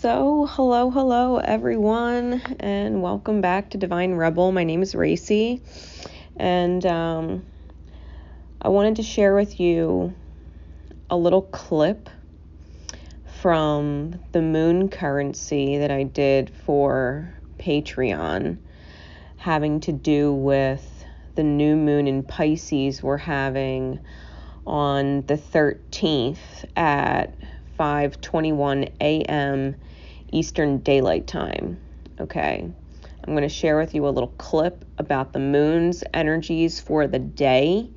So, hello, everyone, and welcome back to Divine Rebel. My name is Racy, and I wanted to share with you a little clip from the moon currency that I did for Patreon, having to do with the new moon in Pisces we're having on the 13th at 5:21 a.m. Eastern Daylight Time. Okay, I'm going to share with you a little clip about the moon's energies for the day,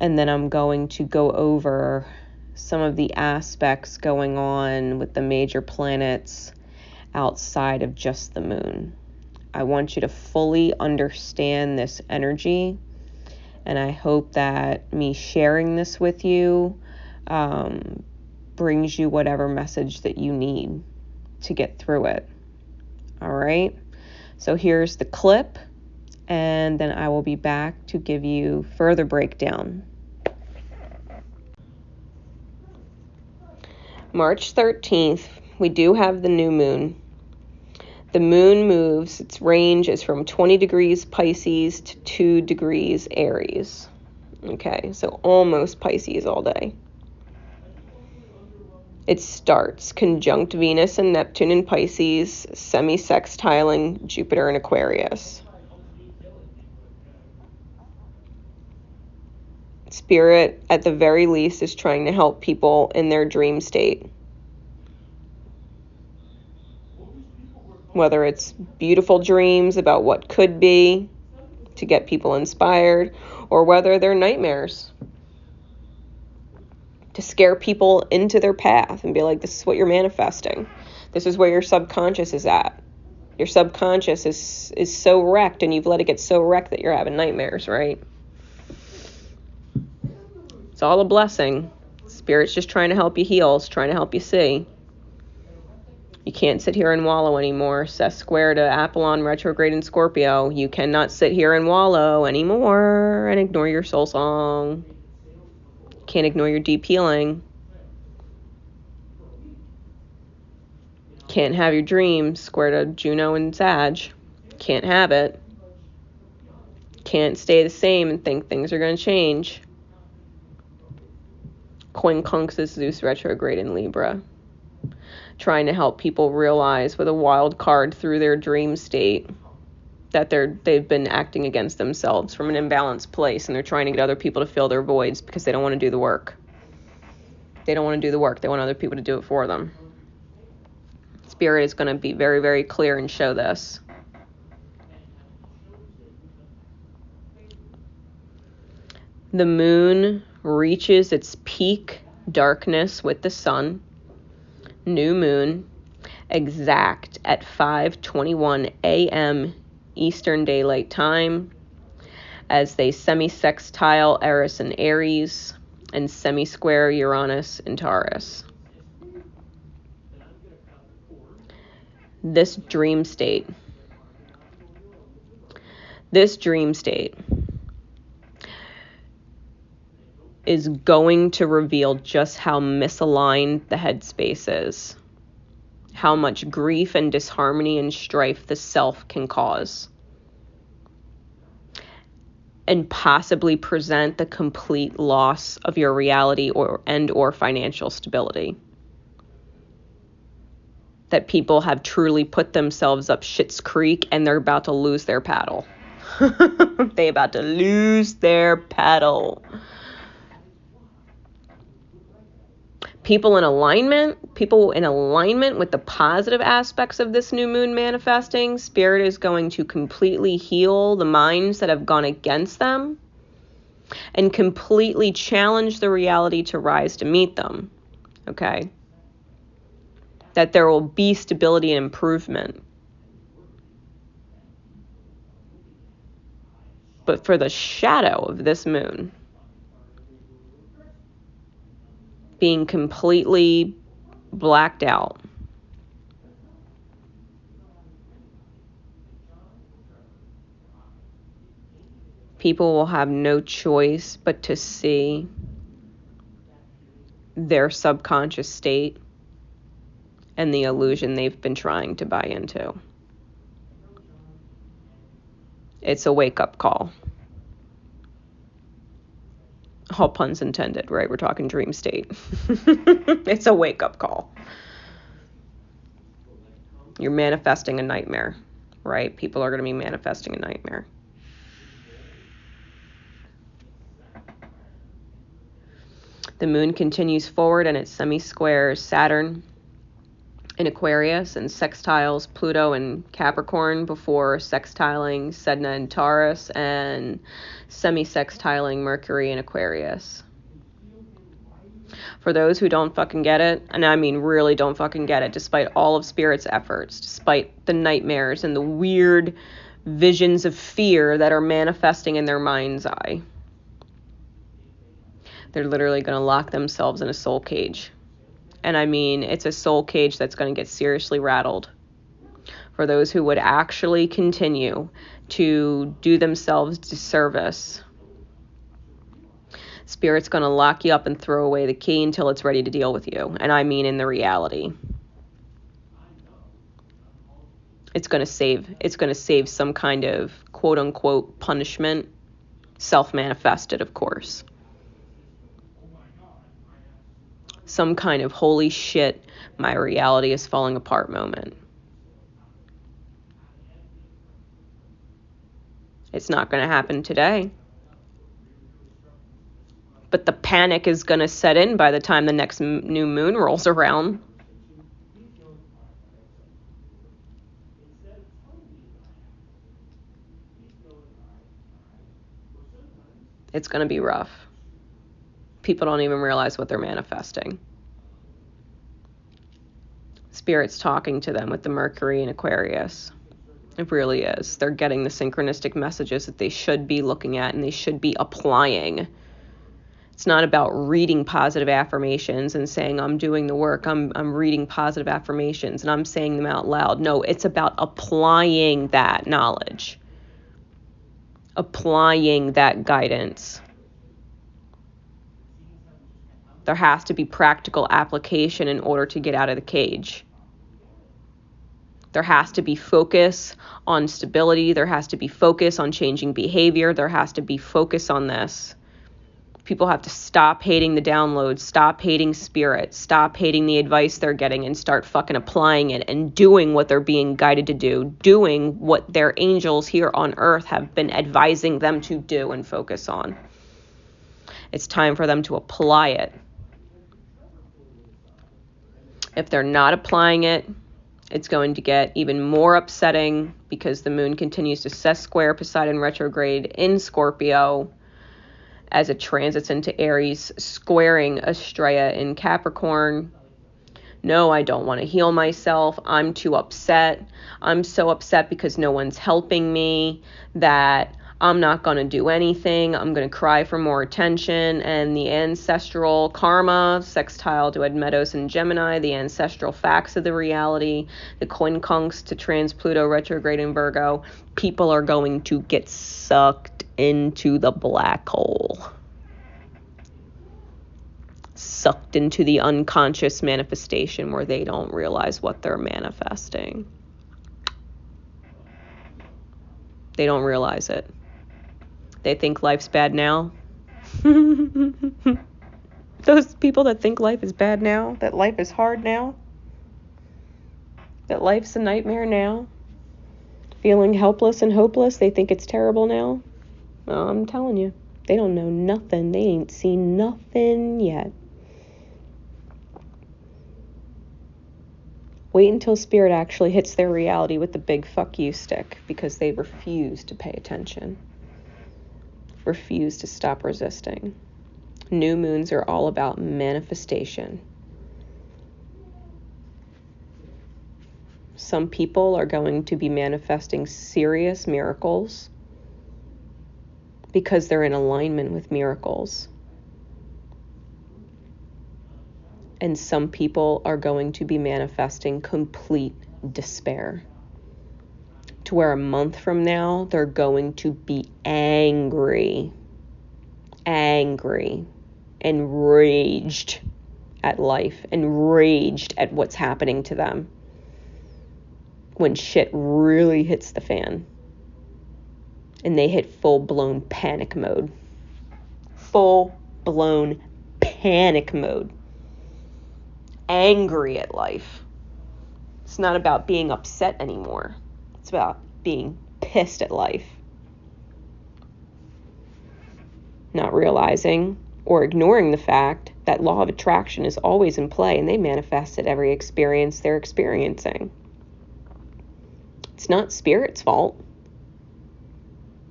and then I'm going to go over some of the aspects going on with the major planets outside of just the moon. I want you to fully understand this energy, and I hope that me sharing this with you brings you whatever message that you need to get through it. All right. So here's the clip, and then I will be back to give you further breakdown. March 13th, we do have the new moon. The moon moves, its range is from 20 degrees Pisces to 2 degrees Aries. Okay, so almost Pisces all day. It starts conjunct Venus and Neptune in Pisces, semi-sextiling Jupiter in Aquarius. Spirit, at the very least, is trying to help people in their dream state. Whether it's beautiful dreams about what could be to get people inspired, or whether they're nightmares to scare people into their path and be like, this is what you're manifesting. This is where your subconscious is at. Your subconscious is so wrecked, and you've let it get so wrecked that you're having nightmares, right? It's all a blessing. Spirit's just trying to help you heal. It's trying to help you see. You can't sit here and wallow anymore. Seth square to Apollon retrograde in Scorpio. You cannot sit here and wallow anymore and ignore your soul song. Can't ignore your deep healing. Can't have your dreams square to Juno and Sag. Can't have it. Can't stay the same and think things are going to change. Quincunxus Zeus retrograde in Libra. Trying to help people realize with a wild card through their dream state that they've been acting against themselves from an imbalanced place, and they're trying to get other people to fill their voids because they don't want to do the work. They don't want to do the work. They want other people to do it for them. Spirit is going to be very, very clear and show this. The moon reaches its peak darkness with the sun. New moon, exact at 5:21 a.m. Eastern Daylight Time, as they semi-sextile Eris and Aries and semi-square Uranus and Taurus. This dream state is going to reveal just how misaligned the headspace is, how much grief and disharmony and strife the self can cause, and possibly present the complete loss of your reality or financial stability. That people have truly put themselves up Schitt's Creek and they're about to lose their paddle. They about to lose their paddle. People in alignment with the positive aspects of this new moon manifesting, Spirit is going to completely heal the minds that have gone against them and completely challenge the reality to rise to meet them. Okay? That there will be stability and improvement. But for the shadow of this moon being completely blacked out, people will have no choice but to see their subconscious state and the illusion they've been trying to buy into. It's a wake-up call. All puns intended, right? We're talking dream state. It's a wake-up call. You're manifesting a nightmare, right? People are going to be manifesting a nightmare. The moon continues forward and it semi-squares Saturn in Aquarius and sextiles Pluto and Capricorn before sextiling Sedna and Taurus and semi-sextiling Mercury in Aquarius. For those who don't fucking get it, and I mean really don't fucking get it, despite all of Spirit's efforts, despite the nightmares and the weird visions of fear that are manifesting in their mind's eye, they're literally going to lock themselves in a soul cage. And I mean, it's a soul cage that's going to get seriously rattled. For those who would actually continue to do themselves disservice, Spirit's going to lock you up and throw away the key until it's ready to deal with you. And I mean in the reality. It's going to save some kind of quote unquote punishment, self-manifested, of course. Some kind of holy shit, my reality is falling apart moment. It's not going to happen today. But the panic is going to set in by the time the next new moon rolls around. It's going to be rough. People don't even realize what they're manifesting. Spirit's talking to them with the Mercury in Aquarius. It really is. They're getting the synchronistic messages that they should be looking at and they should be applying. It's not about reading positive affirmations and saying, I'm doing the work, I'm reading positive affirmations and I'm saying them out loud. No, it's about applying that knowledge. Applying that guidance. There has to be practical application in order to get out of the cage. There has to be focus on stability. There has to be focus on changing behavior. There has to be focus on this. People have to stop hating the downloads, stop hating Spirit, stop hating the advice they're getting and start fucking applying it and doing what they're being guided to do, doing what their angels here on earth have been advising them to do and focus on. It's time for them to apply it. If they're not applying it, it's going to get even more upsetting because the moon continues to sesquare Poseidon retrograde in Scorpio as it transits into Aries, squaring Astrea in Capricorn. No, I don't want to heal myself. I'm too upset. I'm so upset because no one's helping me that I'm not going to do anything. I'm going to cry for more attention. And the ancestral karma, sextile to Admetos and Gemini, the ancestral facts of the reality, the quincunx to trans-Pluto retrograde in Virgo, people are going to get sucked into the black hole. Sucked into the unconscious manifestation where they don't realize what they're manifesting. They don't realize it. They think life's bad now. Those people that think life is bad now, that life is hard now, that life's a nightmare now, feeling helpless and hopeless, they think it's terrible now. Well, I'm telling you, they don't know nothing. They ain't seen nothing yet. Wait until Spirit actually hits their reality with the big fuck you stick because they refuse to pay attention. Refuse to stop resisting. New moons are all about manifestation. Some people are going to be manifesting serious miracles because they're in alignment with miracles. And some people are going to be manifesting complete despair. To where a month from now, they're going to be angry, enraged at life and raged at what's happening to them when shit really hits the fan and they hit full-blown panic mode. Full-blown panic mode. Angry at life. It's not about being upset anymore. It's about being pissed at life. Not realizing or ignoring the fact that law of attraction is always in play and they manifest at every experience they're experiencing. It's not spirit's fault.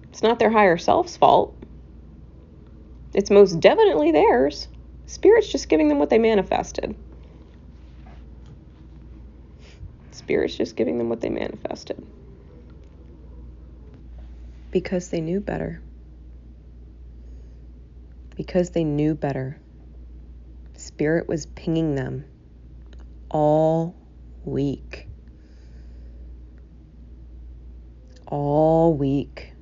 It's not their higher self's fault. It's most definitely theirs. Spirit's just giving them what they manifested. Spirit's just giving them what they manifested. Because they knew better. Because they knew better. Spirit was pinging them all week. All week.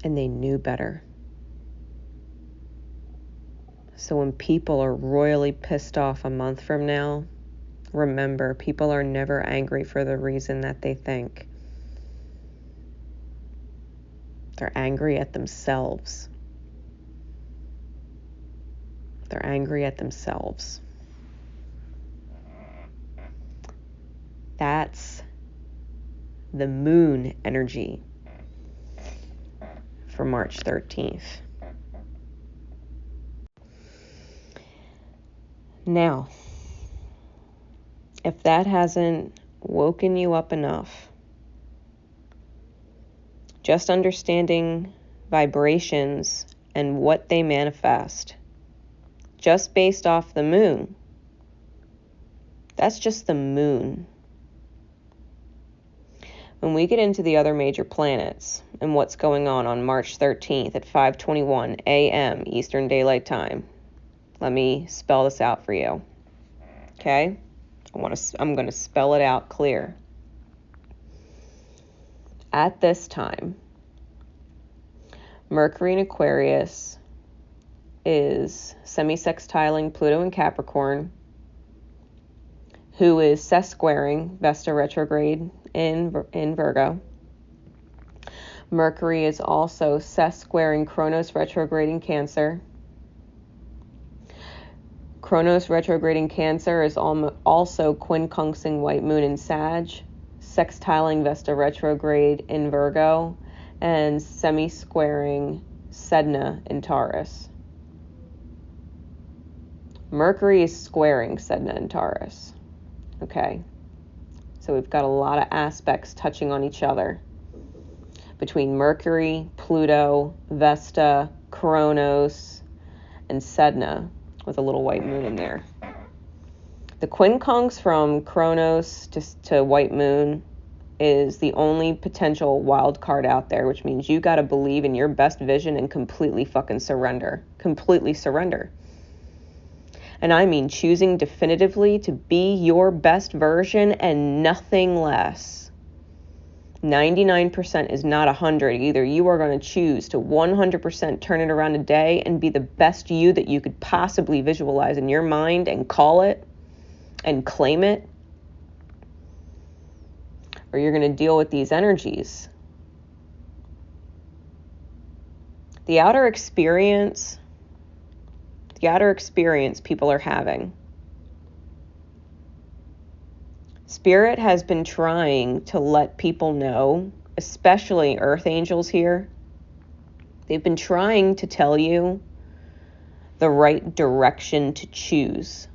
And they knew better. So when people are royally pissed off a month from now, remember, people are never angry for the reason that they think. They're angry at themselves. They're angry at themselves. That's the moon energy for March 13th. Now, if that hasn't woken you up enough, just understanding vibrations and what they manifest, just based off the moon, that's just the moon. When we get into the other major planets and what's going on March 13th at 5:21 a.m. Eastern Daylight Time, let me spell this out for you. Okay? I'm going to spell it out clear. At this time, Mercury in Aquarius is semi-sextiling Pluto in Capricorn, who is sesquaring Vesta retrograde in Virgo. Mercury is also sesquaring Kronos retrograde in Cancer. Kronos retrograde in Cancer is also quincunxing White Moon in Sag, sextiling Vesta retrograde in Virgo, and semi-squaring Sedna in Taurus. Mercury is squaring Sedna in Taurus. Okay, so we've got a lot of aspects touching on each other between Mercury, Pluto, Vesta, Kronos, and Sedna, with a little white moon in there. The quincunx from Kronos to White Moon is the only potential wild card out there, which means you got to believe in your best vision and completely fucking surrender. Completely surrender. And I mean choosing definitively to be your best version and nothing less. 99% is not 100 either. You are going to choose to 100% turn it around today and be the best you that you could possibly visualize in your mind and call it and claim it. Or you're going to deal with these energies. The outer experience people are having. Spirit has been trying to let people know, especially earth angels here, they've been trying to tell you the right direction to choose,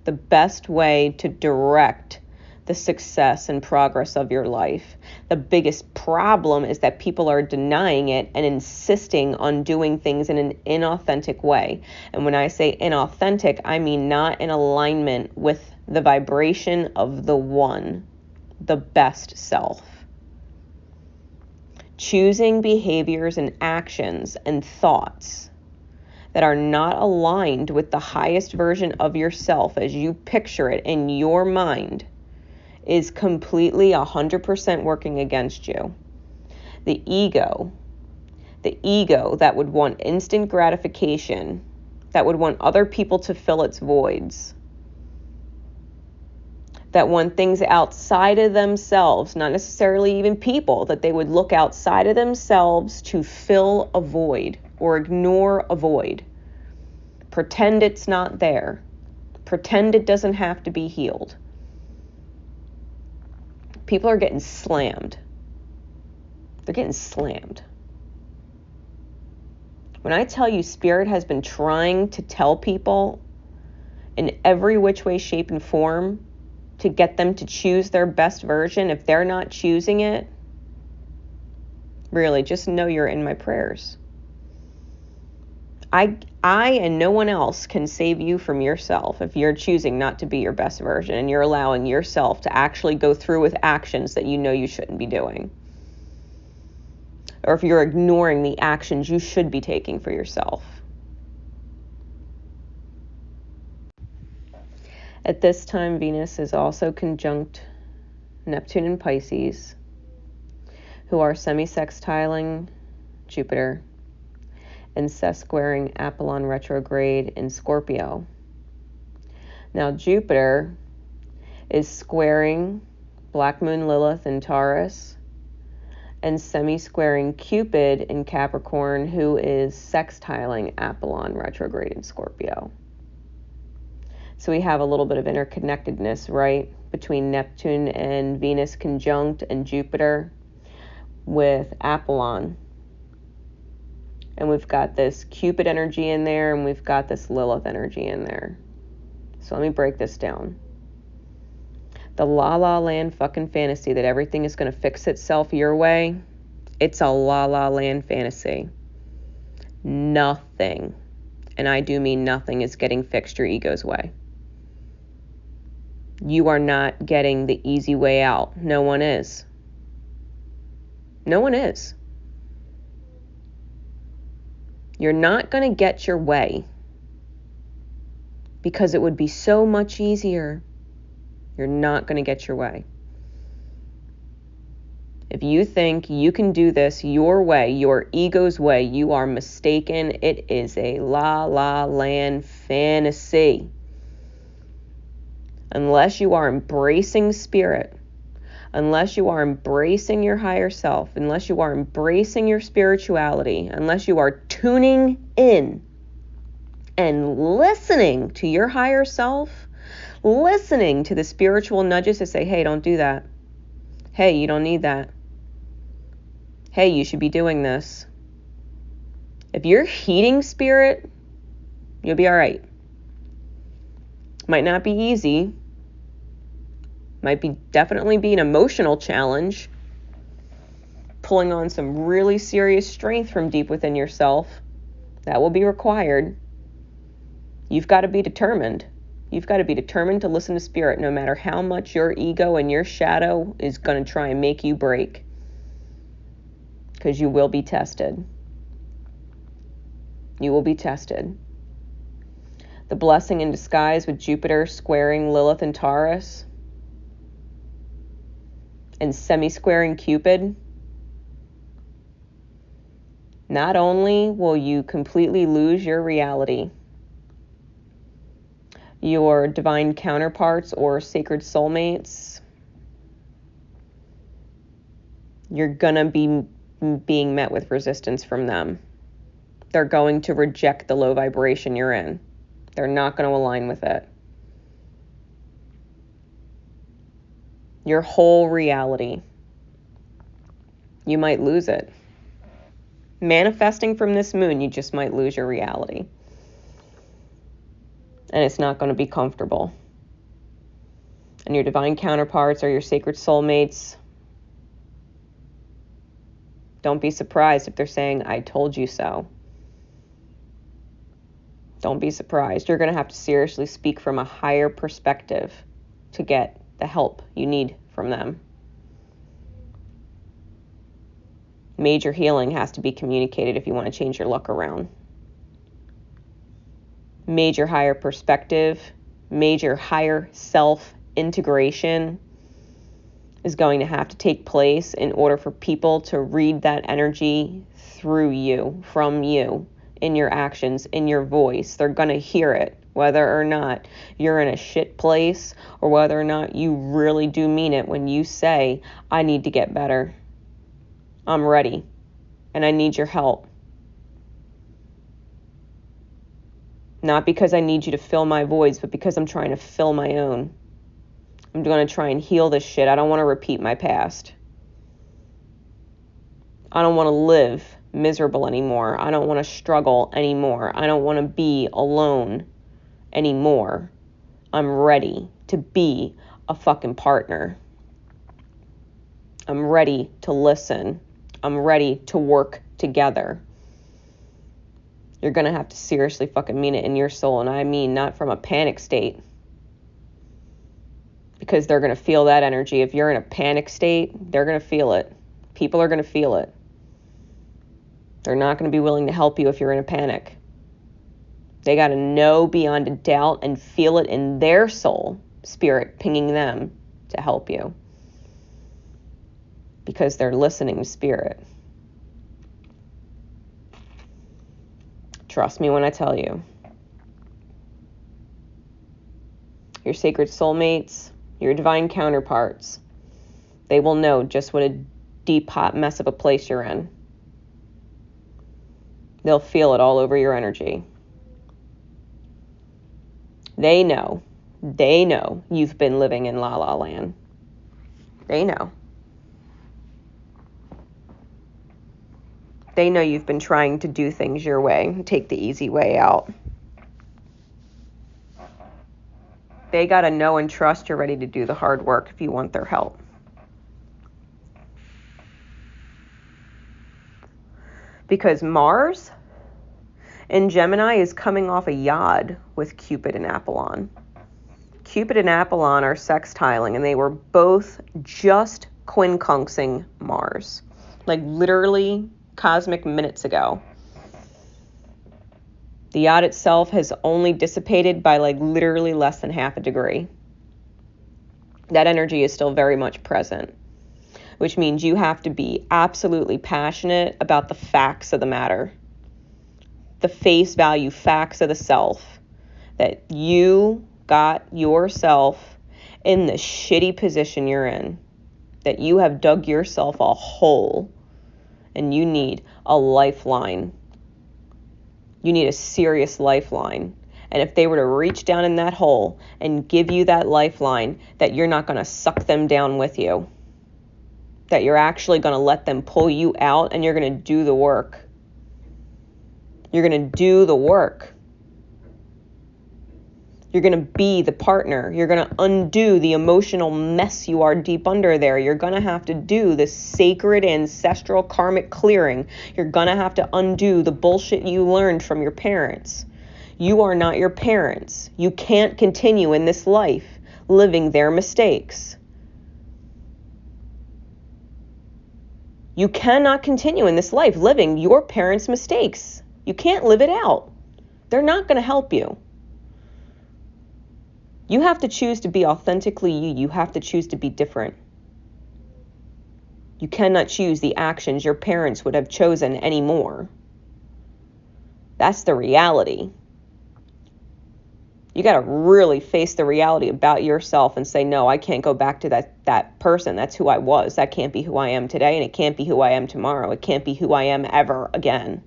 the best way to direct the success and progress of your life. The biggest problem is that people are denying it and insisting on doing things in an inauthentic way. And when I say inauthentic, I mean not in alignment with the vibration of the one, the best self. Choosing behaviors and actions and thoughts that are not aligned with the highest version of yourself as you picture it in your mind is completely 100% working against you. The ego that would want instant gratification that would want other people to fill its voids, that want things outside of themselves, not necessarily even people, that they would look outside of themselves to fill a void or ignore a void. Pretend it's not there. Pretend it doesn't have to be healed. People are getting slammed. They're getting slammed. When I tell you Spirit has been trying to tell people in every which way, shape, and form to get them to choose their best version, if they're not choosing it, really, just know you're in my prayers. I and no one else can save you from yourself if you're choosing not to be your best version and you're allowing yourself to actually go through with actions that you know you shouldn't be doing. Or if you're ignoring the actions you should be taking for yourself. At this time, Venus is also conjunct Neptune and Pisces, who are semi-sextiling Jupiter and sesquaring Apollon retrograde in Scorpio. Now, Jupiter is squaring Black Moon Lilith in Taurus and semi-squaring Cupid in Capricorn, who is sextiling Apollon retrograde in Scorpio. So we have a little bit of interconnectedness, right, between Neptune and Venus conjunct and Jupiter with Apollon. And we've got this Cupid energy in there, and we've got this Lilith energy in there. So let me break this down. The la la land fucking fantasy that everything is going to fix itself your way, it's a la la land fantasy. Nothing, and I do mean nothing, is getting fixed your ego's way. You are not getting the easy way out. No one is. No one is. You're not going to get your way because it would be so much easier. You're not going to get your way. If you think you can do this your way, your ego's way, you are mistaken. It is a la la land fantasy. Unless you are embracing Spirit, unless you are embracing your higher self, unless you are embracing your spirituality, unless you are tuning in and listening to your higher self, listening to the spiritual nudges that say, hey, don't do that. Hey, you don't need that. Hey, you should be doing this. If you're heeding Spirit, you'll be all right. Might not be easy. Might definitely be an emotional challenge. Pulling on some really serious strength from deep within yourself. That will be required. You've got to be determined. You've got to be determined to listen to Spirit no matter how much your ego and your shadow is going to try and make you break. Because you will be tested. You will be tested. The blessing in disguise with Jupiter squaring Lilith and Taurus and semi-squaring Cupid. Not only will you completely lose your reality, your divine counterparts or sacred soulmates, you're gonna be being met with resistance from them. They're going to reject the low vibration you're in. They're not going to align with it. Your whole reality, you might lose it. Manifesting from this moon, you just might lose your reality. And it's not going to be comfortable. And your divine counterparts or your sacred soulmates, don't be surprised if they're saying, I told you so. Don't be surprised. You're going to have to seriously speak from a higher perspective to get the help you need from them. Major healing has to be communicated if you want to change your luck around. Major higher perspective, major higher self-integration is going to have to take place in order for people to read that energy through you, from you, in your actions, in your voice. They're going to hear it, whether or not you're in a shit place or whether or not you really do mean it when you say, I need to get better. I'm ready and I need your help. Not because I need you to fill my voids, but because I'm trying to fill my own. I'm going to try and heal this shit. I don't want to repeat my past. I don't want to live miserable anymore. I don't want to struggle anymore. I don't want to be alone anymore. I'm ready to be a fucking partner. I'm ready to listen. I'm ready to work together. You're going to have to seriously fucking mean it in your soul. And I mean not from a panic state. Because they're going to feel that energy. If you're in a panic state, they're going to feel it. People are going to feel it. They're not going to be willing to help you if you're in a panic. They got to know beyond a doubt and feel it in their soul, spirit pinging them to help you. Because they're listening to spirit. Trust me when I tell you. Your sacred soulmates, your divine counterparts, they will know just what a deep, hot mess of a place you're in. They'll feel it all over your energy. They know you've been living in La La Land. They know. They know you've been trying to do things your way, take the easy way out. They got to know and trust you're ready to do the hard work if you want their help. Because Mars in Gemini is coming off a yod with Cupid and Apollon. Cupid and Apollon are sextiling, and they were both just quincunxing Mars. Like literally cosmic minutes ago. The yod itself has only dissipated by like literally less than half a degree. That energy is still very much present, which means you have to be absolutely passionate about the facts of the matter. The face value facts of the self. That you got yourself in the shitty position you're in. That you have dug yourself a hole and you need a lifeline. You need a serious lifeline. And if they were to reach down in that hole and give you that lifeline, that you're not going to suck them down with you. That you're actually going to let them pull you out and you're going to do the work. You're going to do the work. You're going to be the partner. You're going to undo the emotional mess you are deep under there. You're going to have to do the sacred ancestral karmic clearing. You're going to have to undo the bullshit you learned from your parents. You are not your parents. You can't continue in this life living their mistakes. You cannot continue in this life living your parents' mistakes. You can't live it out. They're not going to help you. You have to choose to be authentically you. You have to choose to be different. You cannot choose the actions your parents would have chosen anymore. That's the reality. You got to really face the reality about yourself and say, no, I can't go back to that person. That's who I was. That can't be who I am today, and it can't be who I am tomorrow. It can't be who I am ever again.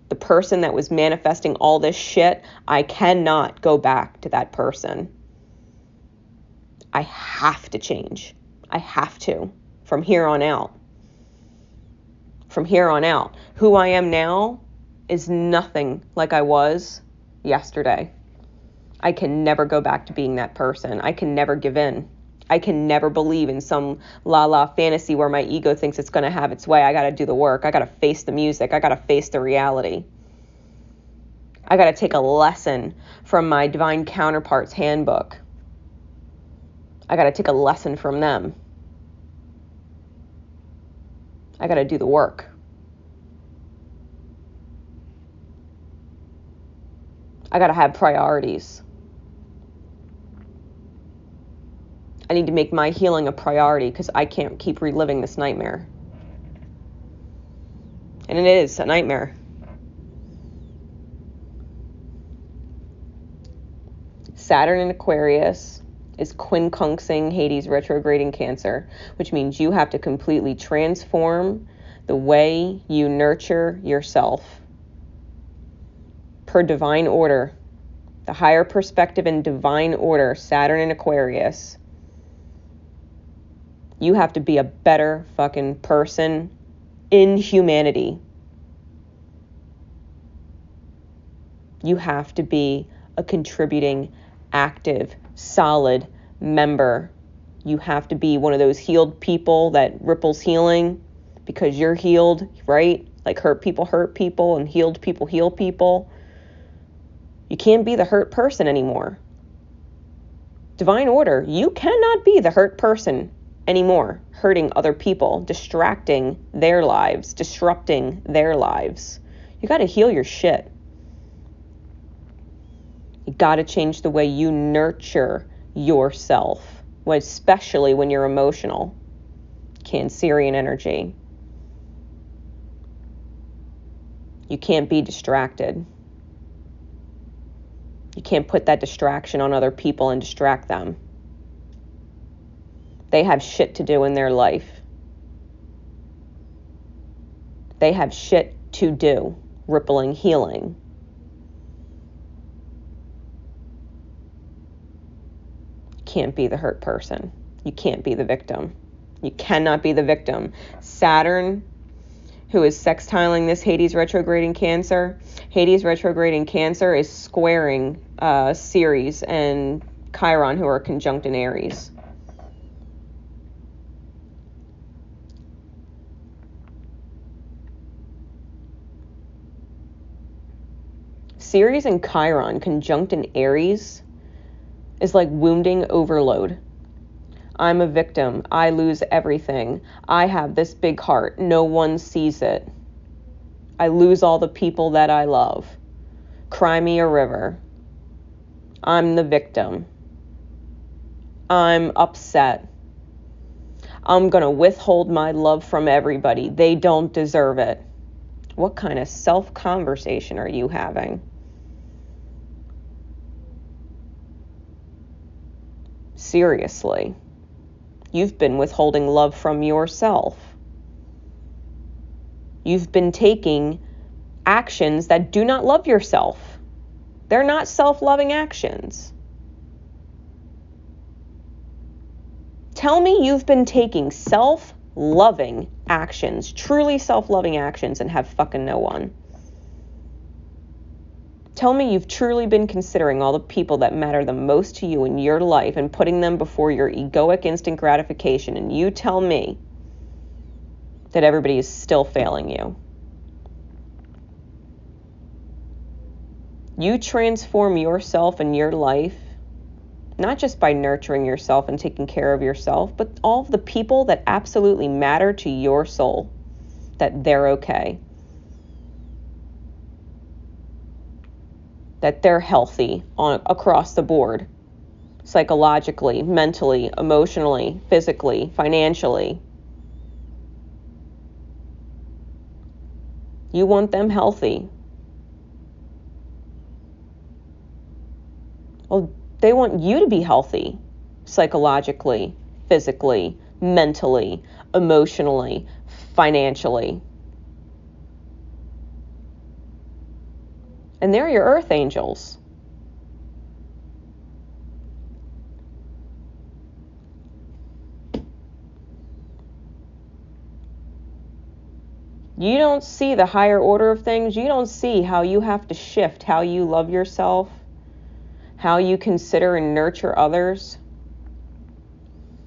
The person that was manifesting all this shit, I cannot go back to that person. I have to change. I have to. From here on out. From here on out. Who I am now is nothing like I was yesterday. I can never go back to being that person. I can never give in. I can never believe in some la-la fantasy where my ego thinks it's going to have its way. I got to do the work. I got to face the music. I got to face the reality. I got to take a lesson from my divine counterparts handbook. I got to take a lesson from them. I got to do the work. I got to have priorities. I need to make my healing a priority because I can't keep reliving this nightmare. And it is a nightmare. Saturn in Aquarius is quincunxing Hades retrograding Cancer, which means you have to completely transform the way you nurture yourself. Per divine order, the higher perspective in divine order, Saturn in Aquarius, you have to be a better fucking person in humanity. You have to be a contributing, active, solid member. You have to be one of those healed people that ripples healing because you're healed, right? Like hurt people and healed people heal people. You can't be the hurt person anymore. Divine order, you cannot be the hurt person anymore, hurting other people, distracting their lives, disrupting their lives. You got to heal your shit. You got to change the way you nurture yourself, especially when you're emotional. Cancerian energy. You can't be distracted. You can't put that distraction on other people and distract them. They have shit to do in their life. They have shit to do. Rippling, healing. You can't be the hurt person. You can't be the victim. You cannot be the victim. Saturn, who is sextiling this Hades retrograding Cancer. Hades retrograding Cancer is squaring Ceres and Chiron, who are conjunct in Aries. Ceres and Chiron conjunct in Aries is like wounding overload. I'm a victim. I lose everything. I have this big heart. No one sees it. I lose all the people that I love. Cry me a river. I'm the victim. I'm upset. I'm going to withhold my love from everybody. They don't deserve it. What kind of self-conversation are you having? Seriously. You've been withholding love from yourself. You've been taking actions that do not love yourself. They're not self-loving actions. Tell me you've been taking self-loving actions, truly self-loving actions, and have fucking no one. Tell me you've truly been considering all the people that matter the most to you in your life and putting them before your egoic instant gratification, and you tell me that everybody is still failing you. You transform yourself and your life, not just by nurturing yourself and taking care of yourself, but all of the people that absolutely matter to your soul, that they're okay. That they're healthy across the board, psychologically, mentally, emotionally, physically, financially. You want them healthy. Well, they want you to be healthy, psychologically, physically, mentally, emotionally, financially. And they're your earth angels. You don't see the higher order of things. You don't see how you have to shift, how you love yourself, how you consider and nurture others.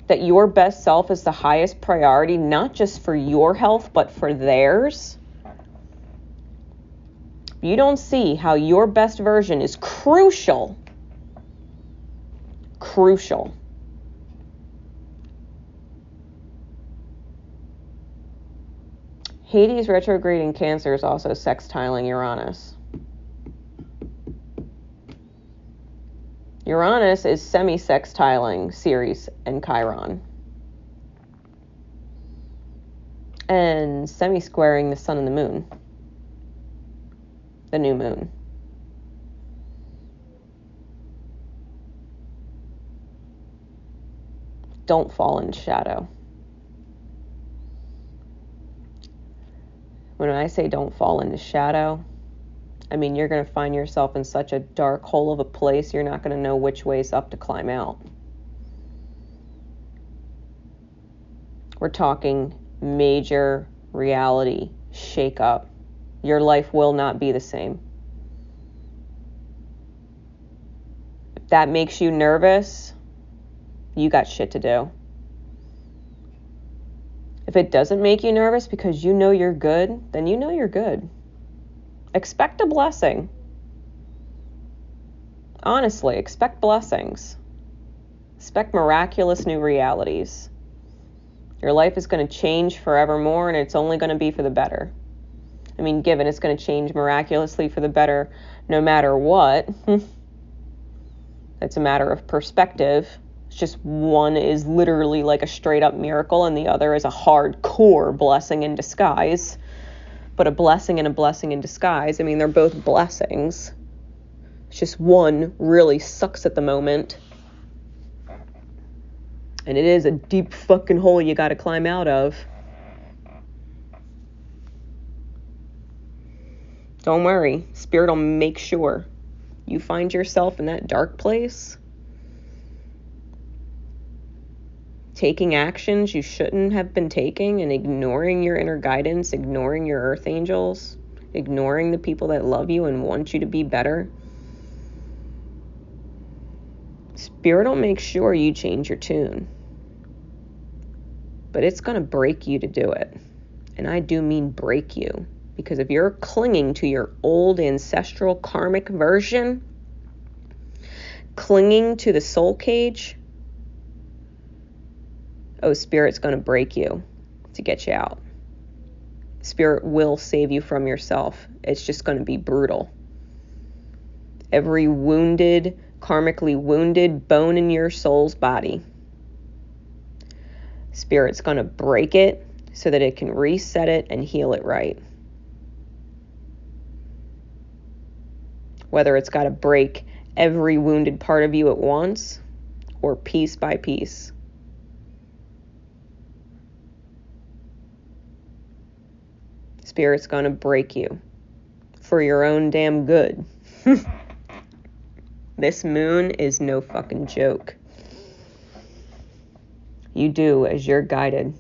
That your best self is the highest priority, not just for your health, but for theirs. You don't see how your best version is crucial. Crucial. Hades retrograding Cancer is also sextiling Uranus. Uranus is semi-sextiling Ceres and Chiron. and semi-squaring the sun and the moon, the new moon. Don't fall into shadow. When I say don't fall into shadow, I mean you're going to find yourself in such a dark hole of a place you're not going to know which way's up to climb out. We're talking major reality shake-up. Your life will not be the same. If that makes you nervous, you got shit to do. If it doesn't make you nervous because you know you're good, then you know you're good. Expect a blessing. Honestly, expect blessings. Expect miraculous new realities. Your life is going to change forevermore, and it's only going to be for the better. I mean, given it's going to change miraculously for the better no matter what, it's a matter of perspective. It's just one is literally like a straight up miracle, and the other is a hardcore blessing in disguise. But a blessing and a blessing in disguise, I mean, they're both blessings. It's just one really sucks at the moment. And it is a deep fucking hole you gotta climb out of. Don't worry. Spirit will make sure you find yourself in that dark place, taking actions you shouldn't have been taking and ignoring your inner guidance, ignoring your earth angels, ignoring the people that love you and want you to be better. Spirit will make sure you change your tune. But it's going to break you to do it. And I do mean break you. Because if you're clinging to your old ancestral karmic version, clinging to the soul cage, Spirit's going to break you to get you out. Spirit will save you from yourself. It's just going to be brutal. Every wounded, karmically wounded bone in your soul's body, Spirit's going to break it so that it can reset it and heal it right. Whether it's got to break every wounded part of you at once or piece by piece. Spirit's going to break you for your own damn good. This moon is no fucking joke. You do as you're guided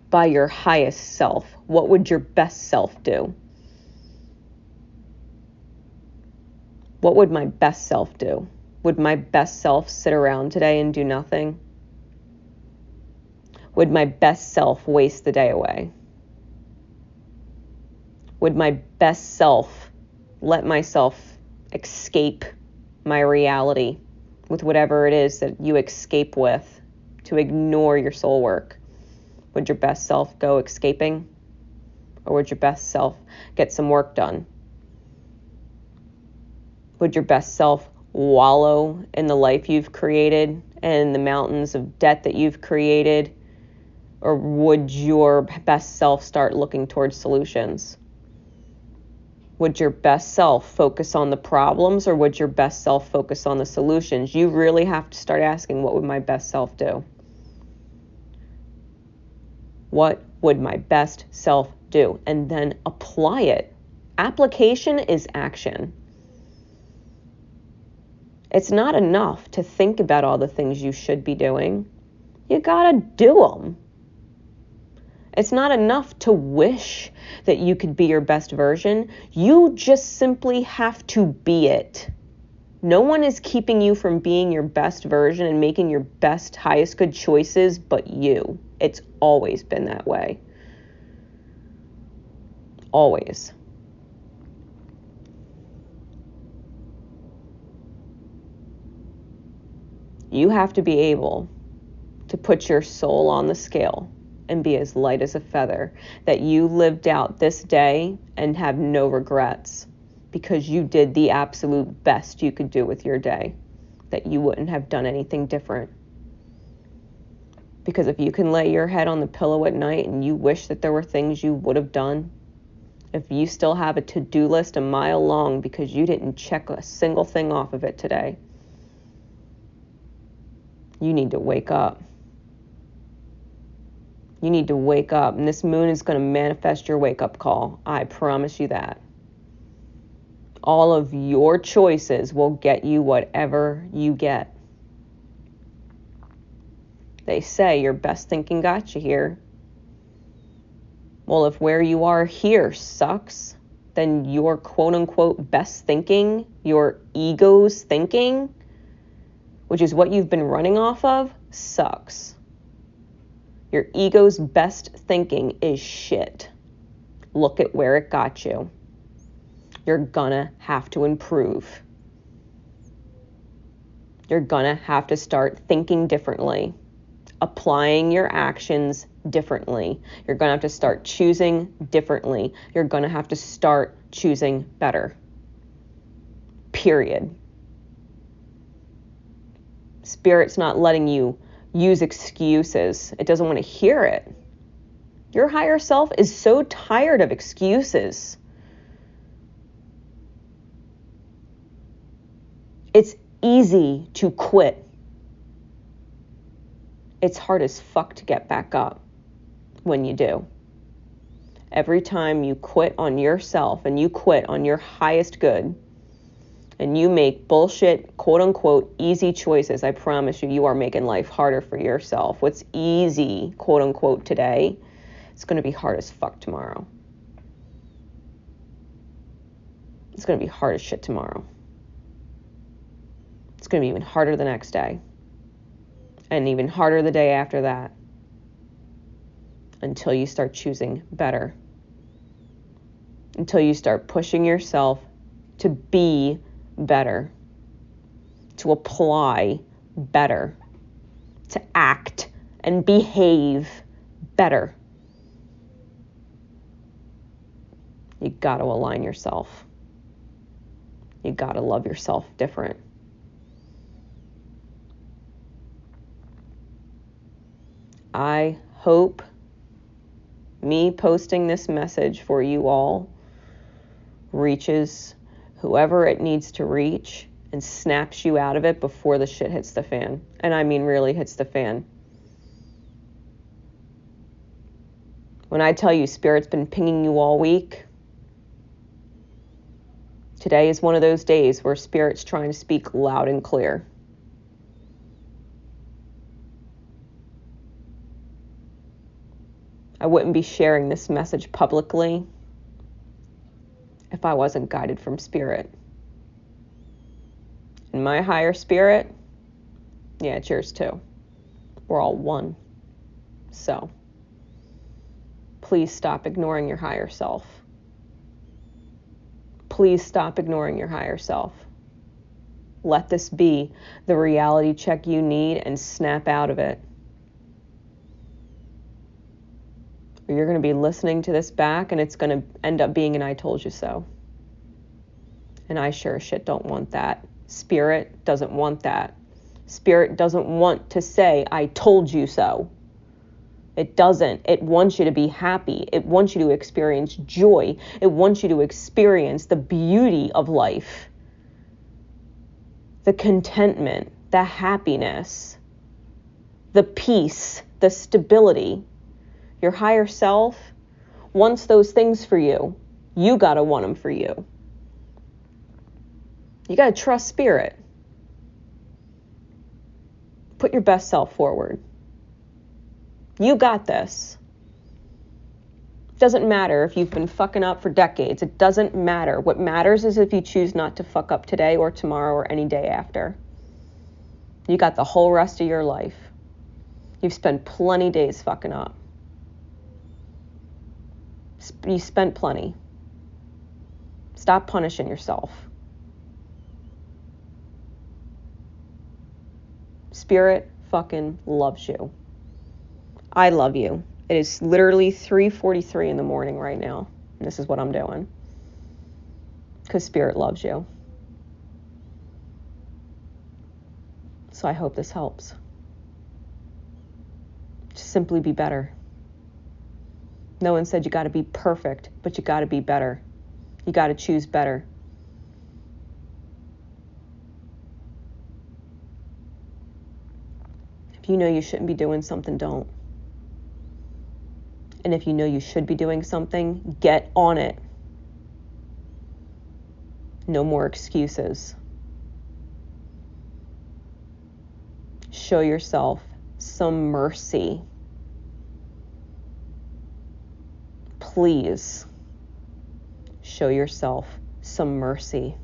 by your highest self. What would your best self do? What would my best self do? Would my best self sit around today and do nothing? Would my best self waste the day away? Would my best self let myself escape my reality with whatever it is that you escape with to ignore your soul work? Would your best self go escaping? Or would your best self get some work done? Would your best self wallow in the life you've created and the mountains of debt that you've created? Or would your best self start looking towards solutions? Would your best self focus on the problems, or would your best self focus on the solutions? You really have to start asking, what would my best self do? What would my best self do? And then apply it. Application is action. It's not enough to think about all the things you should be doing. You gotta do them. It's not enough to wish that you could be your best version. You just simply have to be it. No one is keeping you from being your best version and making your best, highest good choices but you. It's always been that way. Always. You have to be able to put your soul on the scale and be as light as a feather, that you lived out this day and have no regrets because you did the absolute best you could do with your day, that you wouldn't have done anything different. Because if you can lay your head on the pillow at night and you wish that there were things you would have done, if you still have a to-do list a mile long because you didn't check a single thing off of it today, you need to wake up. You need to wake up. And this moon is going to manifest your wake-up call. I promise you that. All of your choices will get you whatever you get. They say your best thinking got you here. Well, if where you are here sucks, then your quote-unquote best thinking, your ego's thinking, which is what you've been running off of, sucks. Your ego's best thinking is shit. Look at where it got you. You're gonna have to improve. You're gonna have to start thinking differently, applying your actions differently. You're gonna have to start choosing differently. You're gonna have to start choosing better. Period. Spirit's not letting you use excuses. It doesn't want to hear it. Your higher self is so tired of excuses. It's easy to quit. It's hard as fuck to get back up when you do. Every time you quit on yourself and you quit on your highest good and you make bullshit, quote unquote, easy choices, I promise you, you are making life harder for yourself. What's easy, quote unquote, today, it's going to be hard as fuck tomorrow. It's going to be hard as shit tomorrow. It's going to be even harder the next day. And even harder the day after that. Until you start choosing better. Until you start pushing yourself to be better. To apply better. To act and behave better. You got to align yourself. You got to love yourself different. I hope me posting this message for you all reaches whoever it needs to reach and snaps you out of it before the shit hits the fan. And I mean really hits the fan. When I tell you Spirit's been pinging you all week, today is one of those days where Spirit's trying to speak loud and clear. I wouldn't be sharing this message publicly if I wasn't guided from Spirit. And my higher spirit, yeah, it's yours too. We're all one. So, please stop ignoring your higher self. Please stop ignoring your higher self. Let this be the reality check you need and snap out of it. Or you're going to be listening to this back and it's going to end up being an I told you so. And I sure as shit don't want that. Spirit doesn't want that. Spirit doesn't want to say, I told you so. It doesn't. It wants you to be happy. It wants you to experience joy. It wants you to experience the beauty of life. The contentment, the happiness, the peace, the stability. Your higher self wants those things for you. You got to want them for you. You got to trust Spirit. Put your best self forward. You got this. It doesn't matter if you've been fucking up for decades. It doesn't matter. What matters is if you choose not to fuck up today or tomorrow or any day after. You got the whole rest of your life. You've spent plenty days fucking up. You spent plenty. Stop punishing yourself. Spirit fucking loves you. I love you. It is literally 3:43 in the morning right now. And this is what I'm doing. Because Spirit loves you. So I hope this helps. Simply be better. No one said you got to be perfect, but you got to be better. You got to choose better. If you know you shouldn't be doing something, don't. And if you know you should be doing something, get on it. No more excuses. Show yourself some mercy. Please show yourself some mercy.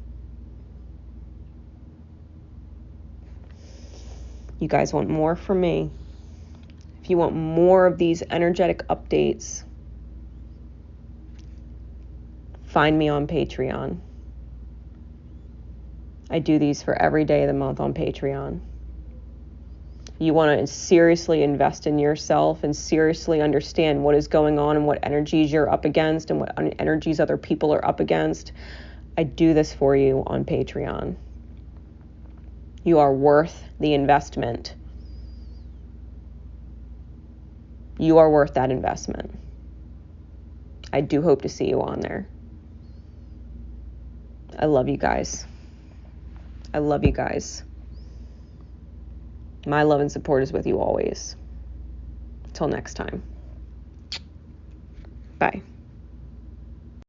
You guys want more from me? If you want more of these energetic updates, find me on Patreon. I do these for every day of the month on Patreon. You want to seriously invest in yourself and seriously understand what is going on and what energies you're up against and what energies other people are up against. I do this for you on Patreon. You are worth the investment. You are worth that investment. I do hope to see you on there. I love you guys. I love you guys. My love and support is with you always. Till next time. Bye.